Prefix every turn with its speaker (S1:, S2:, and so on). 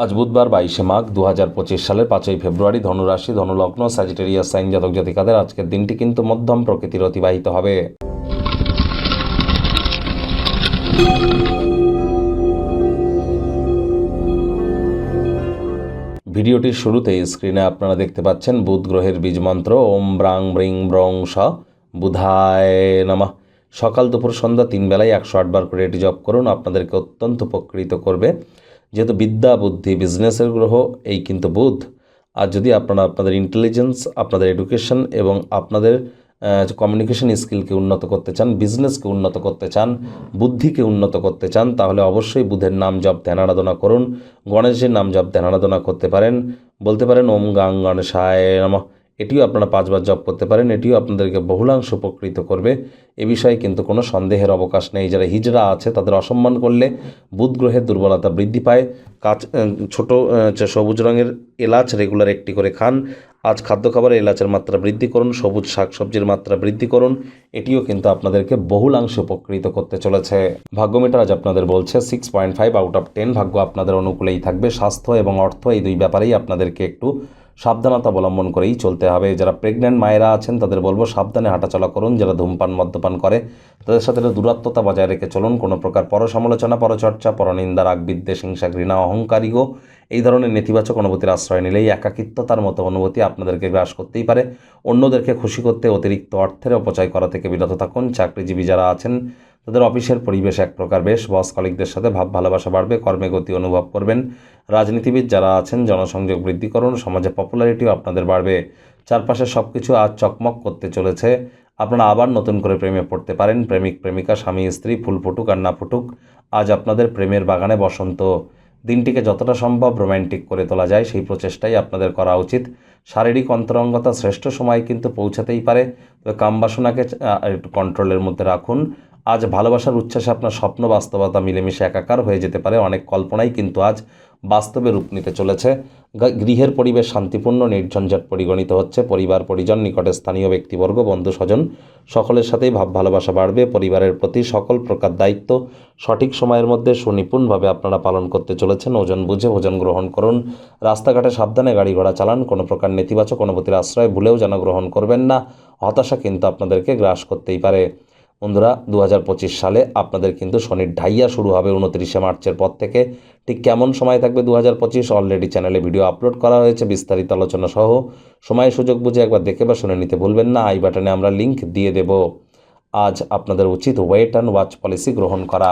S1: আজ বুধবার 22শে মাঘ 2025 সালের 5ই ফেব্রুয়ারি। ধনুরাশি, ধনুলগ্ন, স্যাজিটেরিয়াস সাইন জাতক জাতিকাদের আজকের দিনটি কিন্তু মধ্যম প্রকৃতির অতিবাহিত হবে। ভিডিওটির শুরুতেই স্ক্রিনে আপনারা দেখতে পাচ্ছেন বুধ গ্রহের বীজ মন্ত্র ওম ব্রাং ব্রিং ব্রং স বুধায় নমঃ। সকাল দুপুর সন্ধ্যা 3 বেলায় 108 বার করে এটি জপ করুন, আপনাদেরকে অত্যন্ত উপকৃত করবে। যেহেতু বিদ্যা, বুদ্ধি, বিজনেসের গ্রহ এই কিন্তু বুধ। আর যদি আপনারা আপনাদের ইন্টেলিজেন্স, আপনাদের এডুকেশন এবং আপনাদের কমিউনিকেশন স্কিলকে উন্নত করতে চান, বিজনেসকে উন্নত করতে চান, বুদ্ধিকে উন্নত করতে চান, তাহলে অবশ্যই বুধের নাম জপ ধ্যান আরাধনা করুন। গণেশের নাম জপ ধ্যান আরাধনা করতে পারেন, বলতে পারেন ওম গাং গণেশায় নমঃ। এটিও আপনারা 5 বার জপ করতে পারেন, এটিও আপনাদেরকে বহুলাংশ উপকৃত করবে। এ বিষয়ে কিন্তু কোনো সন্দেহের অবকাশ নেই। যারা হিজড়া আছে তাদের অসম্মান করলে বুধ গ্রহের দুর্বলতা বৃদ্ধি পায়। ছোট সবুজ রঙের এলাচ রেগুলার একটি করে খান। আজ খাদ্য খাবারে এলাচের মাত্রা বৃদ্ধি করুন, সবুজ শাকসবজির মাত্রা বৃদ্ধি করুন, এটিও কিন্তু আপনাদেরকে বহুলাংশে উপকৃত করতে চলেছে। ভাগ্যমিটার আজ আপনাদের বলছে 6.5 আউট অফ 10। ভাগ্য আপনাদের অনুকূলেই থাকবে। স্বাস্থ্য এবং অর্থ এই দুই ব্যাপারেই আপনাদেরকে একটু সাবধানতা অবলম্বন করেই চলতে হবে। যারা প্রেগন্যান্ট মায়েরা আছেন তাদের বলবো সাবধানে হাঁটাচলা করুন। যারা ধূমপান মদ্যপান করে তাদের সাথে দূরত্বতা বজায় রেখে চলুন। কোনো প্রকার পরসমালোচনা, পরচর্চা, পরনিন্দা, রাগ, বিদ্বেষ, হিংসা, ঘৃণা, অহংকারীও এই ধরনের নেতিবাচক অনুভূতির আশ্রয় নিলেই একাকিত্বতার মতো অনুভূতি আপনাদেরকে গ্রাস করতেই পারে। অন্যদেরকে খুশি করতে অতিরিক্ত অর্থের অপচয় করা থেকে বিরত থাকুন। চাকরিজীবী যারা আছেন তাদের অফিসের পরিবেশ এক প্রকার বেশ। বস কলিগদের সাথে ভাব ভালোবাসা বাড়বে, কর্মে গতি অনুভব করবেন। রাজনীতিবিদ যারা আছেন জনসংযোগ বৃদ্ধি করুন, সমাজে পপুলারিটিও আপনাদের বাড়বে। চারপাশে সব কিছু আজ চকমক করতে চলেছে। আপনারা আবার নতুন করে প্রেমে পড়তে পারেন। প্রেমিক প্রেমিকা, স্বামী স্ত্রী, ফুল ফুটুক আর না ফুটুক, আজ আপনাদের প্রেমের বাগানে বসন্ত। দিনটিকে যতটা সম্ভব রোম্যান্টিক করে তোলা যায় সেই প্রচেষ্টাই আপনাদের করা উচিত। শারীরিক অন্তরঙ্গতা শ্রেষ্ঠ সময় কিন্তু পৌঁছাতেই পারে, তবে কামবাসনাকে একটু কন্ট্রোলের মধ্যে রাখুন। আজ ভালোবাসার উচ্ছ্বাসে আপনার স্বপ্ন বাস্তবতা মিলেমিশে একাকার হয়ে যেতে পারে। অনেক কল্পনাই কিন্তু আজ বাস্তবে রূপ নিতে চলেছে। গৃহের পরিবেশ শান্তিপূর্ণ, নির্ঝঞ্ঝাট পরিগণিত হচ্ছে। পরিবার পরিজন, নিকটে স্থানীয় ব্যক্তিবর্গ, বন্ধু স্বজন সকলের সাথেই ভাব ভালোবাসা বাড়বে। পরিবারের প্রতি সকল প্রকার দায়িত্ব সঠিক সময়ের মধ্যে সুনিপুণভাবে আপনারা পালন করতে চলেছেন। ওজন বুঝে ভোজন গ্রহণ করুন। রাস্তাঘাটে সাবধানে গাড়ি ঘোড়া চালান। কোনো প্রকার নেতিবাচক অনুভূতির আশ্রয় ভুলেও যেন গ্রহণ করবেন না। হতাশা কিন্তু আপনাদেরকে গ্রাস করতেই পারে। বন্ধুরা, 2025 সালে আপনাদের কিন্তু শনির ঢাইয়া শুরু হবে 29শে মার্চের পর থেকে। ঠিক কেমন সময় থাকবে 2025 অলরেডি চ্যানেলে ভিডিও আপলোড করা হয়েছে বিস্তারিত আলোচনা সহ। সময় সুযোগ বুঝে একবার দেখে বা শুনে নিতে ভুলবেন না। আই বাটনে আমরা লিঙ্ক দিয়ে দেব। আজ আপনাদের উচিত ওয়েট অ্যান্ড ওয়াচ পলিসি গ্রহণ করা।